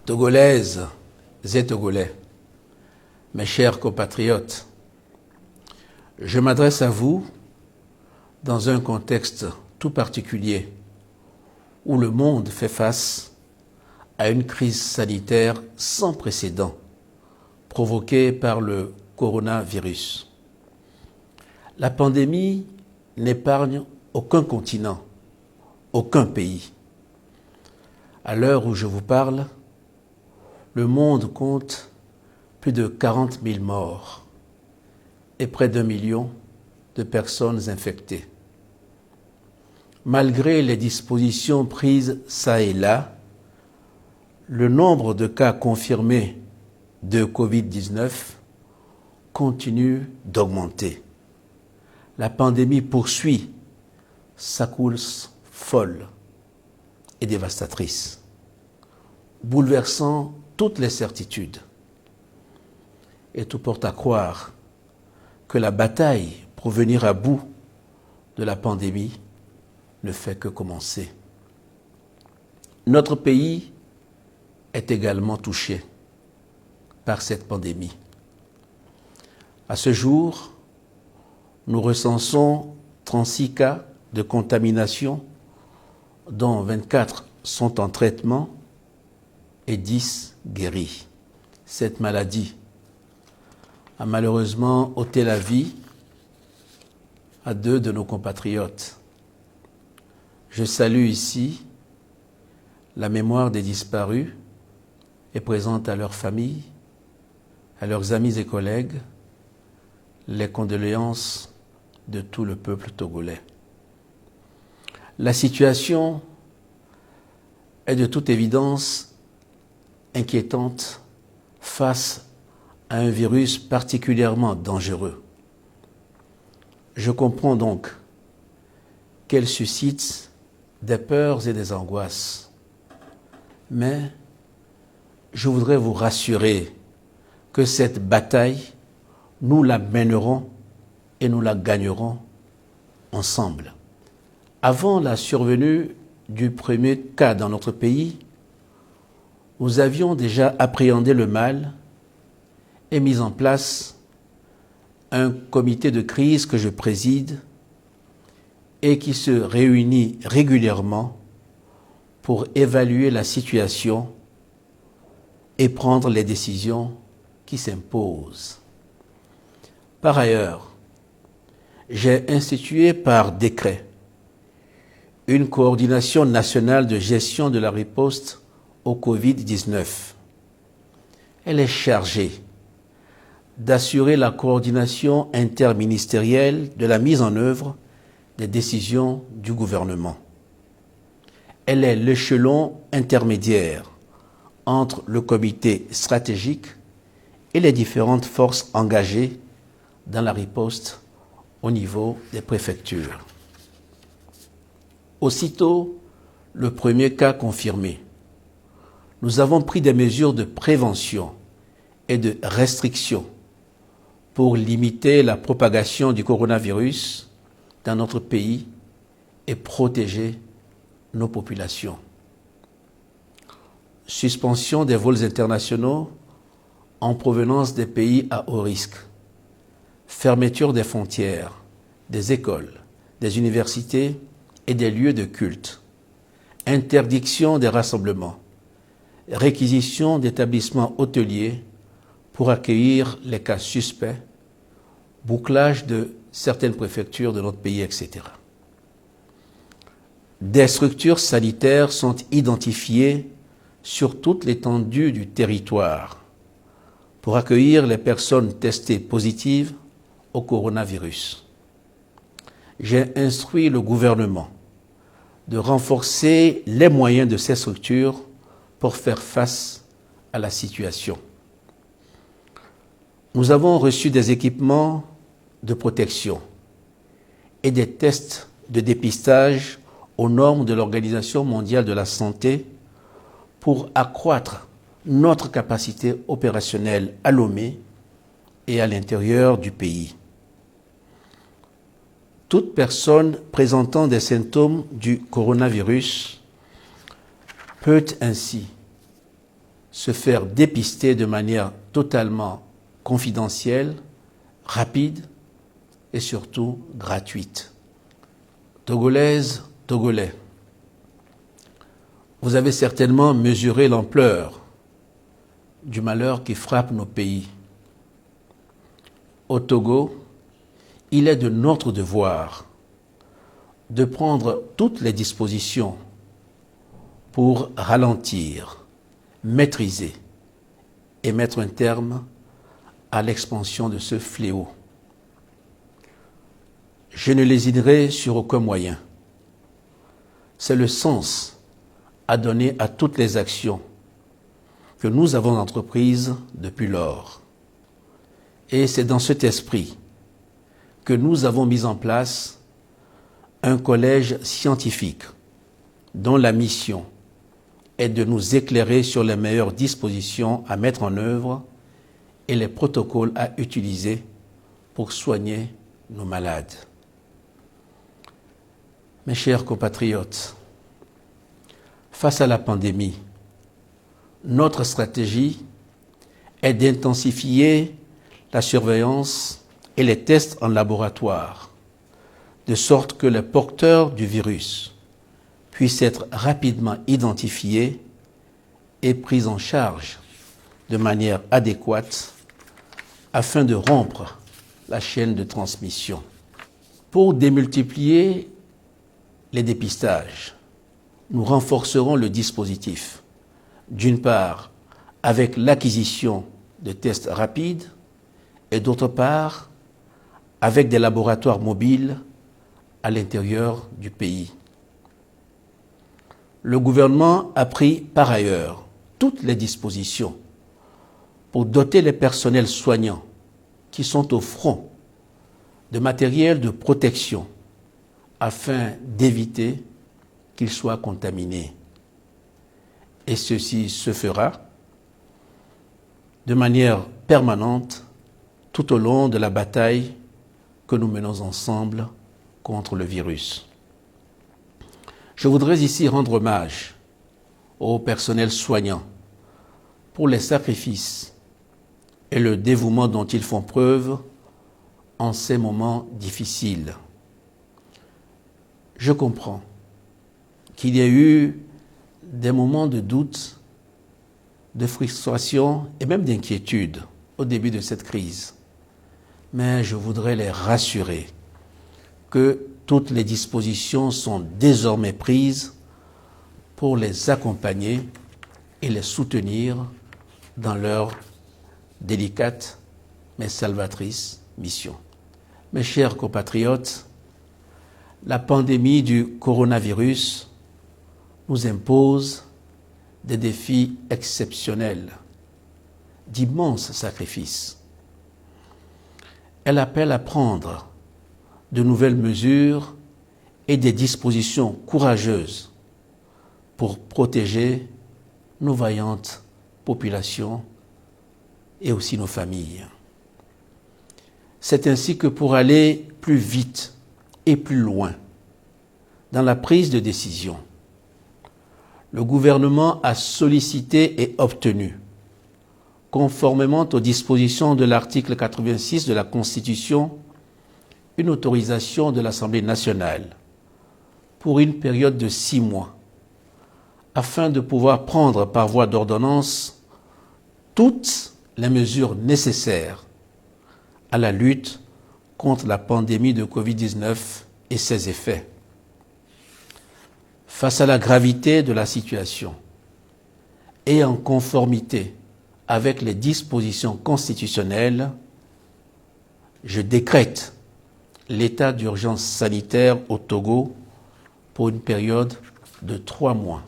Togolaises et Togolais, mes chers compatriotes, je m'adresse à vous dans un contexte tout particulier où le monde fait face à une crise sanitaire sans précédent provoquée par le coronavirus. La pandémie n'épargne aucun continent, aucun pays. À l'heure où je vous parle, le monde compte plus de 40 000 morts et près d'1 million de personnes infectées. Malgré les dispositions prises çà et là, le nombre de cas confirmés de Covid-19 continue d'augmenter. La pandémie poursuit sa course folle et dévastatrice, bouleversant toutes les certitudes. Et tout porte à croire que la bataille pour venir à bout de la pandémie ne fait que commencer. Notre pays est également touché par cette pandémie. À ce jour, nous recensons 36 cas de contamination, dont 24 sont en traitement et 10 guéris. Cette maladie a malheureusement ôté la vie à 2 de nos compatriotes. Je salue ici la mémoire des disparus et présente à leurs familles, à leurs amis et collègues, les condoléances de tout le peuple togolais. La situation est de toute évidence inquiétante face à un virus particulièrement dangereux. Je comprends donc qu'elle suscite des peurs et des angoisses. Mais je voudrais vous rassurer que cette bataille, nous la mènerons et nous la gagnerons ensemble. Avant la survenue du premier cas dans notre pays, nous avions déjà appréhendé le mal et mis en place un comité de crise que je préside et qui se réunit régulièrement pour évaluer la situation et prendre les décisions qui s'imposent. Par ailleurs, j'ai institué par décret une coordination nationale de gestion de la riposte au Covid-19. Elle est chargée d'assurer la coordination interministérielle de la mise en œuvre des décisions du gouvernement. Elle est l'échelon intermédiaire entre le comité stratégique et les différentes forces engagées dans la riposte au niveau des préfectures. Aussitôt le premier cas confirmé, nous avons pris des mesures de prévention et de restriction pour limiter la propagation du coronavirus dans notre pays et protéger nos populations. Suspension des vols internationaux en provenance des pays à haut risque. Fermeture des frontières, des écoles, des universités et des lieux de culte. Interdiction des rassemblements. Réquisition d'établissements hôteliers pour accueillir les cas suspects. Bouclage de certaines préfectures de notre pays, etc. Des structures sanitaires sont identifiées sur toute l'étendue du territoire pour accueillir les personnes testées positives au coronavirus. J'ai instruit le gouvernement de renforcer les moyens de ces structures pour faire face à la situation. Nous avons reçu des équipements de protection et des tests de dépistage aux normes de l'Organisation mondiale de la santé pour accroître notre capacité opérationnelle à Lomé et à l'intérieur du pays. Toute personne présentant des symptômes du coronavirus peut ainsi se faire dépister de manière totalement confidentielle, rapide et surtout gratuite. Togolaises, Togolais, vous avez certainement mesuré l'ampleur du malheur qui frappe nos pays. Au Togo, il est de notre devoir de prendre toutes les dispositions pour ralentir, maîtriser et mettre un terme à l'expansion de ce fléau. Je ne lésinerai sur aucun moyen. C'est le sens à donner à toutes les actions que nous avons entreprises depuis lors. Et c'est dans cet esprit que nous avons mis en place un collège scientifique dont la mission est de nous éclairer sur les meilleures dispositions à mettre en œuvre et les protocoles à utiliser pour soigner nos malades. Mes chers compatriotes, face à la pandémie, notre stratégie est d'intensifier la surveillance et les tests en laboratoire, de sorte que les porteurs du virus puissent être rapidement identifiés et pris en charge de manière adéquate afin de rompre la chaîne de transmission. Pour démultiplier les dépistages, nous renforcerons le dispositif, d'une part avec l'acquisition de tests rapides et d'autre part avec des laboratoires mobiles à l'intérieur du pays. Le gouvernement a pris par ailleurs toutes les dispositions pour doter les personnels soignants qui sont au front de matériel de protection afin d'éviter qu'ils soient contaminés. Et ceci se fera de manière permanente tout au long de la bataille que nous menons ensemble contre le virus. Je voudrais ici rendre hommage au personnel soignant pour les sacrifices et le dévouement dont ils font preuve en ces moments difficiles. Je comprends qu'il y ait eu des moments de doute, de frustration et même d'inquiétude au début de cette crise. Mais je voudrais les rassurer que toutes les dispositions sont désormais prises pour les accompagner et les soutenir dans leur délicate mais salvatrice mission. Mes chers compatriotes, la pandémie du coronavirus nous impose des défis exceptionnels, d'immenses sacrifices. Elle appelle à prendre de nouvelles mesures et des dispositions courageuses pour protéger nos vaillantes populations et aussi nos familles. C'est ainsi que pour aller plus vite et plus loin dans la prise de décision, le gouvernement a sollicité et obtenu, conformément aux dispositions de l'article 86 de la Constitution, une autorisation de l'Assemblée nationale pour une période de 6 mois, afin de pouvoir prendre par voie d'ordonnance toutes les mesures nécessaires à la lutte contre la pandémie de Covid-19 et ses effets. Face à la gravité de la situation et en conformité avec les dispositions constitutionnelles, je décrète l'état d'urgence sanitaire au Togo pour une période de 3 mois.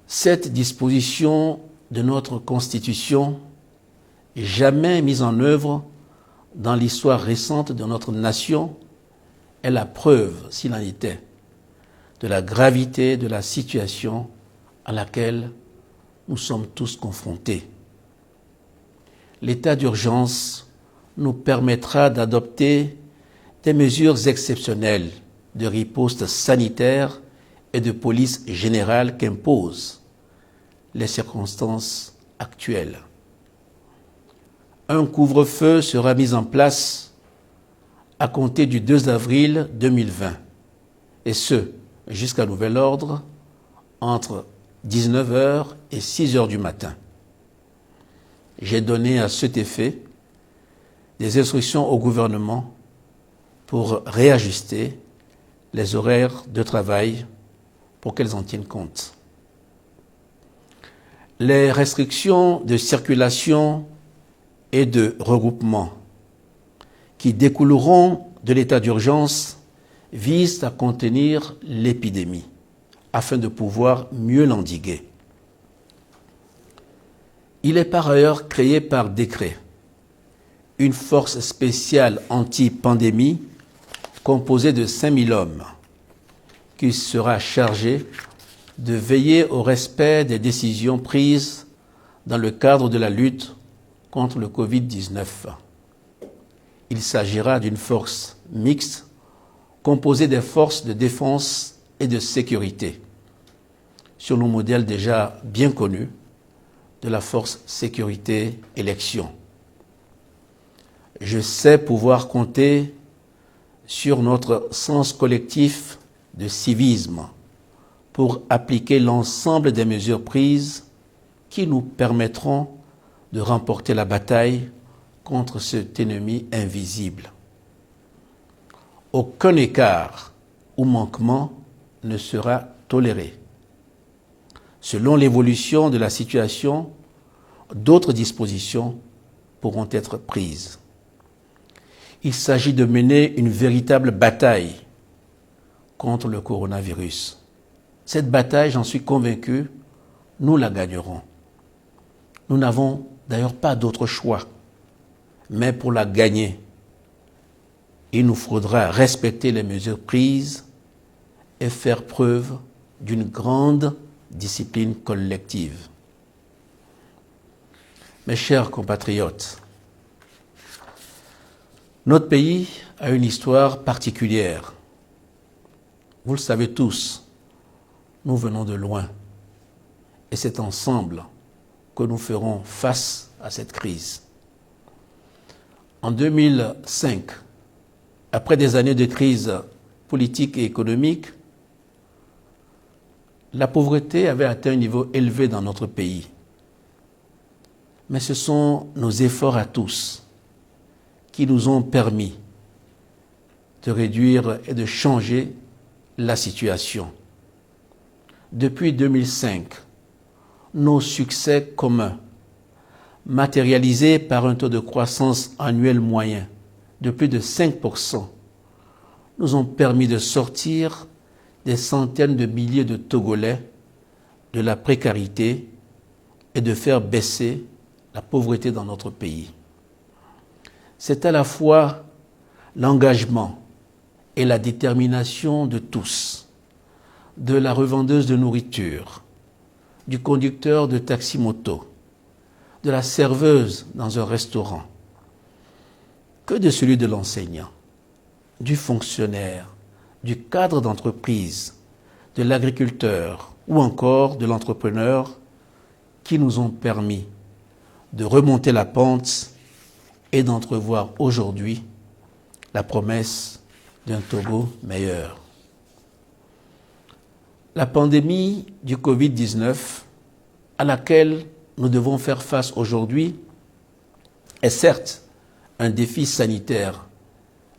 Cette disposition de notre Constitution, jamais mise en œuvre dans l'histoire récente de notre nation, est la preuve, s'il en était, de la gravité de la situation à laquelle nous sommes tous confrontés. L'état d'urgence nous permettra d'adopter des mesures exceptionnelles de riposte sanitaire et de police générale qu'imposent les circonstances actuelle. Un couvre-feu sera mis en place à compter du 2 avril 2020, et ce, jusqu'à nouvel ordre, entre 19h et 6h du matin. J'ai donné à cet effet des instructions au gouvernement pour réajuster les horaires de travail pour qu'elles en tiennent compte. Les restrictions de circulation et de regroupement qui découleront de l'état d'urgence visent à contenir l'épidémie afin de pouvoir mieux l'endiguer. Il est par ailleurs créé par décret une force spéciale anti-pandémie composée de 5000 hommes qui sera chargée de veiller au respect des décisions prises dans le cadre de la lutte contre le Covid-19. Il s'agira d'une force mixte composée des forces de défense et de sécurité, sur le modèle déjà bien connu de la force sécurité élection. Je sais pouvoir compter sur notre sens collectif de civisme pour appliquer l'ensemble des mesures prises qui nous permettront de remporter la bataille contre cet ennemi invisible. Aucun écart ou manquement ne sera toléré. Selon l'évolution de la situation, d'autres dispositions pourront être prises. Il s'agit de mener une véritable bataille contre le coronavirus. Cette bataille, j'en suis convaincu, nous la gagnerons. Nous n'avons d'ailleurs pas d'autre choix. Mais pour la gagner, il nous faudra respecter les mesures prises et faire preuve d'une grande discipline collective. Mes chers compatriotes, notre pays a une histoire particulière. Vous le savez tous, nous venons de loin et c'est ensemble que nous ferons face à cette crise. En 2005, après des années de crise politique et économique, la pauvreté avait atteint un niveau élevé dans notre pays. Mais ce sont nos efforts à tous qui nous ont permis de réduire et de changer la situation. Depuis 2005, nos succès communs, matérialisés par un taux de croissance annuel moyen de plus de 5%, nous ont permis de sortir des centaines de milliers de Togolais de la précarité et de faire baisser la pauvreté dans notre pays. C'est à la fois l'engagement et la détermination de tous, de la revendeuse de nourriture, du conducteur de taxi-moto, de la serveuse dans un restaurant, que de celui de l'enseignant, du fonctionnaire, du cadre d'entreprise, de l'agriculteur ou encore de l'entrepreneur qui nous ont permis de remonter la pente et d'entrevoir aujourd'hui la promesse d'un Togo meilleur. La pandémie du Covid-19 à laquelle nous devons faire face aujourd'hui est certes un défi sanitaire,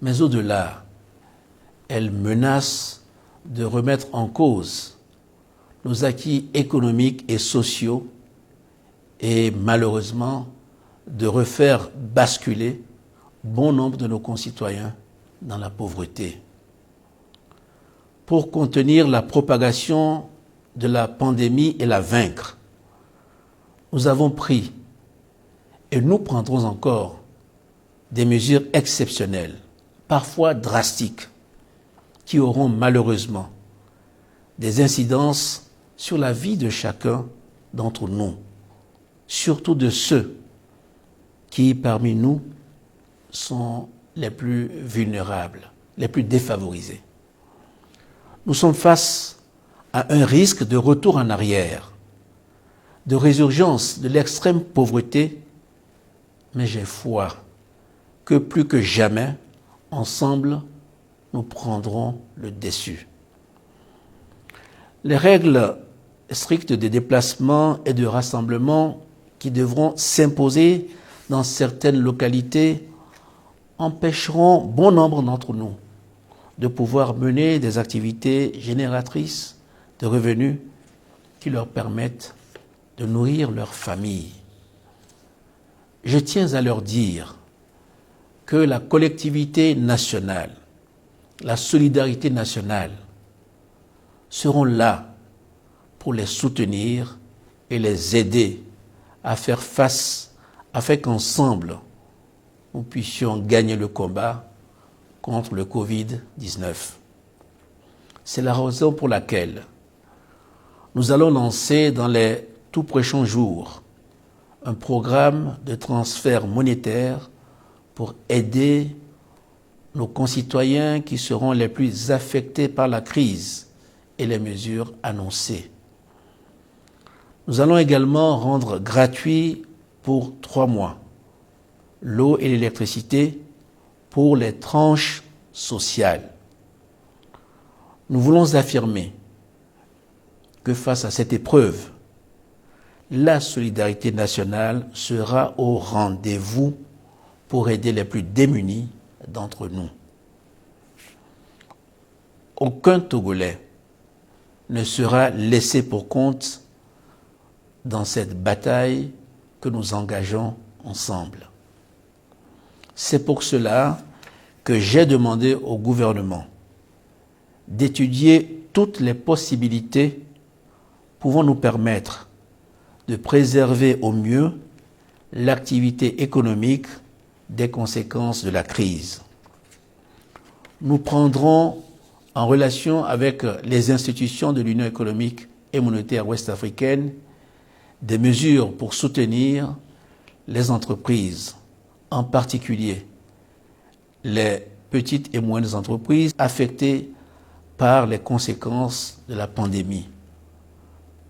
mais au-delà, elle menace de remettre en cause nos acquis économiques et sociaux et malheureusement de refaire basculer bon nombre de nos concitoyens dans la pauvreté. Pour contenir la propagation de la pandémie et la vaincre, nous avons pris et nous prendrons encore des mesures exceptionnelles, parfois drastiques, qui auront malheureusement des incidences sur la vie de chacun d'entre nous, surtout de ceux qui, parmi nous, sont les plus vulnérables, les plus défavorisés. Nous sommes face à un risque de retour en arrière de résurgence de l'extrême pauvreté, mais j'ai foi que plus que jamais, ensemble, nous prendrons le dessus. Les règles strictes de déplacement et de rassemblement qui devront s'imposer dans certaines localités empêcheront bon nombre d'entre nous de pouvoir mener des activités génératrices de revenus qui leur permettent de nourrir leur famille. Je tiens à leur dire que la collectivité nationale, la solidarité nationale seront là pour les soutenir et les aider à faire face, afin qu'ensemble, nous puissions gagner le combat contre le Covid-19. C'est la raison pour laquelle nous allons lancer dans les tout prochains jours un programme de transfert monétaire pour aider nos concitoyens qui seront les plus affectés par la crise et les mesures annoncées. Nous allons également rendre gratuit pour 3 mois l'eau et l'électricité pour les tranches sociales. Nous voulons affirmer que face à cette épreuve, la solidarité nationale sera au rendez-vous pour aider les plus démunis d'entre nous. Aucun Togolais ne sera laissé pour compte dans cette bataille que nous engageons ensemble. C'est pour cela que j'ai demandé au gouvernement d'étudier toutes les possibilités pouvant nous permettre de préserver au mieux l'activité économique des conséquences de la crise. Nous prendrons en relation avec les institutions de l'Union économique et monétaire ouest-africaine des mesures pour soutenir les entreprises, en particulier les petites et moyennes entreprises affectées par les conséquences de la pandémie.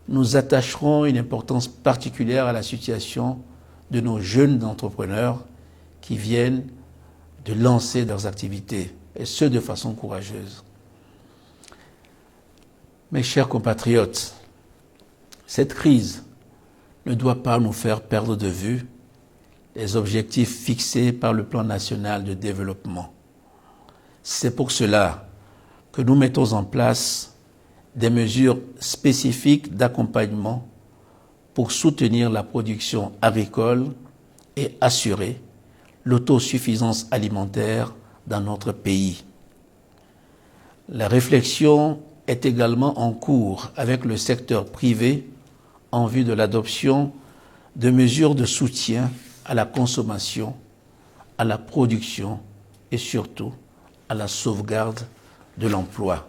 Nous attacherons une importance particulière à la situation de nos jeunes entrepreneurs qui viennent de lancer leurs activités, et ce de façon courageuse. Mes chers compatriotes, cette crise ne doit pas nous faire perdre de vue les objectifs fixés par le plan national de développement. C'est pour cela que nous mettons en place des mesures spécifiques d'accompagnement pour soutenir la production agricole et assurer l'autosuffisance alimentaire dans notre pays. La réflexion est également en cours avec le secteur privé en vue de l'adoption de mesures de soutien à la consommation, à la production et surtout à la sauvegarde de l'emploi.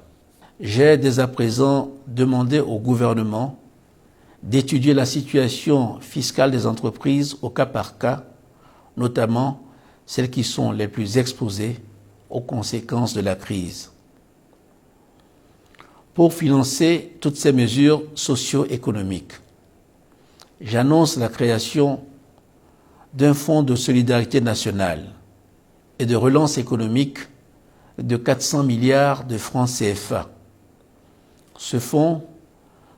J'ai dès à présent demandé au gouvernement d'étudier la situation fiscale des entreprises au cas par cas, notamment celles qui sont les plus exposées aux conséquences de la crise. Pour financer toutes ces mesures socio-économiques, j'annonce la création d'un fonds de solidarité nationale et de relance économique de 400 milliards de francs CFA. Ce fonds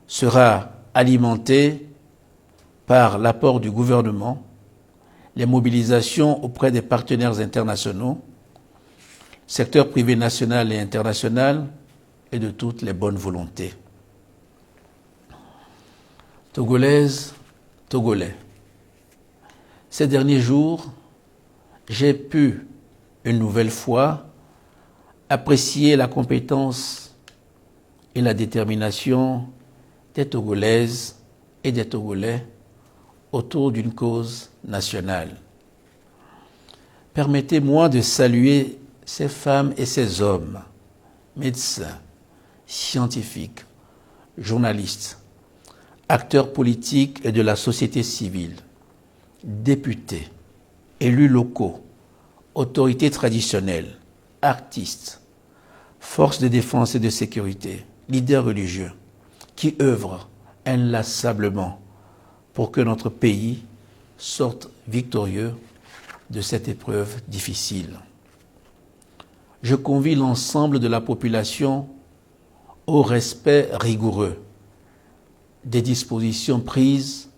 sera alimenté par l'apport du gouvernement, les mobilisations auprès des partenaires internationaux, secteur privé national et international, et de toutes les bonnes volontés. Togolaises, Togolais, ces derniers jours, j'ai pu, une nouvelle fois, apprécier la compétence et la détermination des Togolaises et des Togolais autour d'une cause nationale. Permettez-moi de saluer ces femmes et ces hommes, médecins, scientifiques, journalistes, acteurs politiques et de la société civile, députés, élus locaux, autorités traditionnelles, artistes, forces de défense et de sécurité, leaders religieux, qui œuvrent inlassablement pour que notre pays sorte victorieux de cette épreuve difficile. Je convie l'ensemble de la population au respect rigoureux des dispositions prises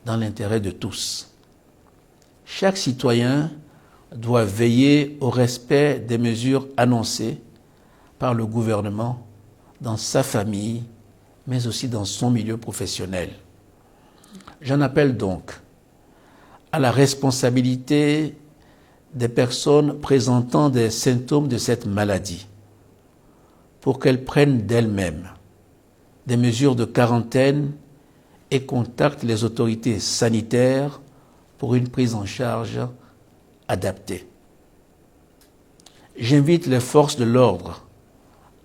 dans l'intérêt de tous. Chaque citoyen doit veiller au respect des mesures annoncées par le gouvernement dans sa famille, mais aussi dans son milieu professionnel. J'en appelle donc à la responsabilité des personnes présentant des symptômes de cette maladie pour qu'elles prennent d'elles-mêmes des mesures de quarantaine et contactent les autorités sanitaires pour une prise en charge adaptée. J'invite les forces de l'ordre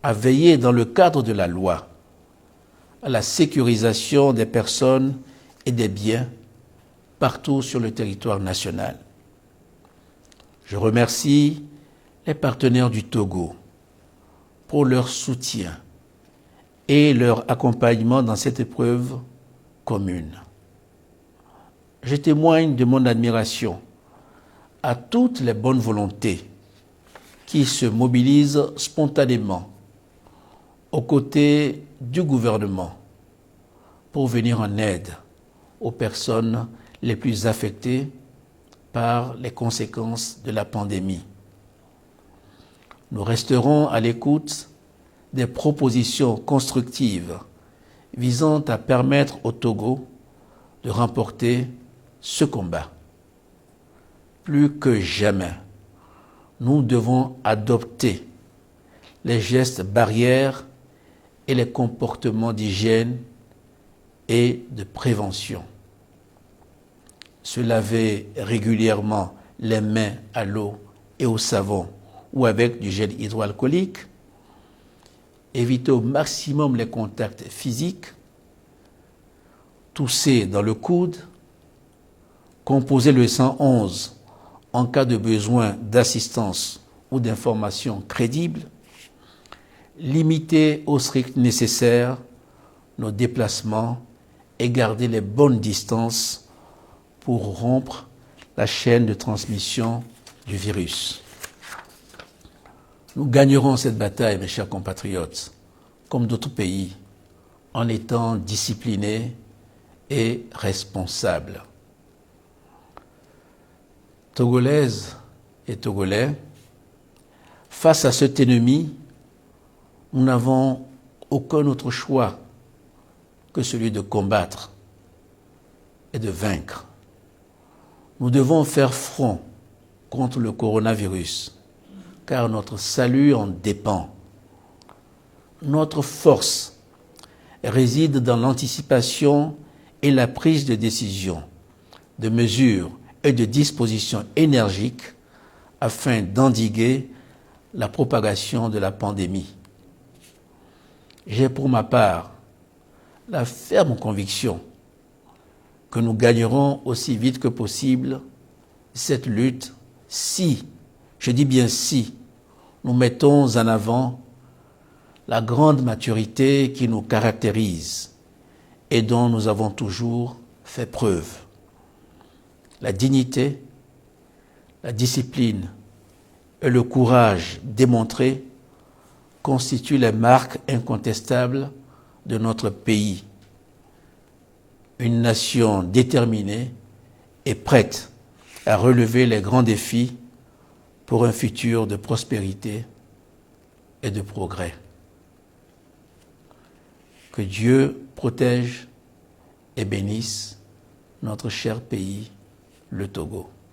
à veiller dans le cadre de la loi à la sécurisation des personnes et des biens partout sur le territoire national. Je remercie les partenaires du Togo pour leur soutien et leur accompagnement dans cette épreuve commune. Je témoigne de mon admiration à toutes les bonnes volontés qui se mobilisent spontanément aux côtés du gouvernement pour venir en aide aux personnes les plus affectées par les conséquences de la pandémie. Nous resterons à l'écoute des propositions constructives visant à permettre au Togo de remporter ce combat. Plus que jamais, nous devons adopter les gestes barrières et les comportements d'hygiène et de prévention. Se laver régulièrement les mains à l'eau et au savon ou avec du gel hydroalcoolique, éviter au maximum les contacts physiques, tousser dans le coude, composer le 111 en cas de besoin d'assistance ou d'informations crédibles, limiter au strict nécessaire nos déplacements et garder les bonnes distances pour rompre la chaîne de transmission du virus. Nous gagnerons cette bataille, mes chers compatriotes, comme d'autres pays, en étant disciplinés et responsables. Togolaises et Togolais, face à cet ennemi, nous n'avons aucun autre choix que celui de combattre et de vaincre. Nous devons faire front contre le coronavirus, car notre salut en dépend. Notre force réside dans l'anticipation et la prise de décision, de mesures et de dispositions énergiques afin d'endiguer la propagation de la pandémie. J'ai pour ma part la ferme conviction que nous gagnerons aussi vite que possible cette lutte si, je dis bien si, nous mettons en avant la grande maturité qui nous caractérise et dont nous avons toujours fait preuve. La dignité, la discipline et le courage démontrés constituent les marques incontestables de notre pays. Une nation déterminée et prête à relever les grands défis pour un futur de prospérité et de progrès. Que Dieu protège et bénisse notre cher pays, le Togo.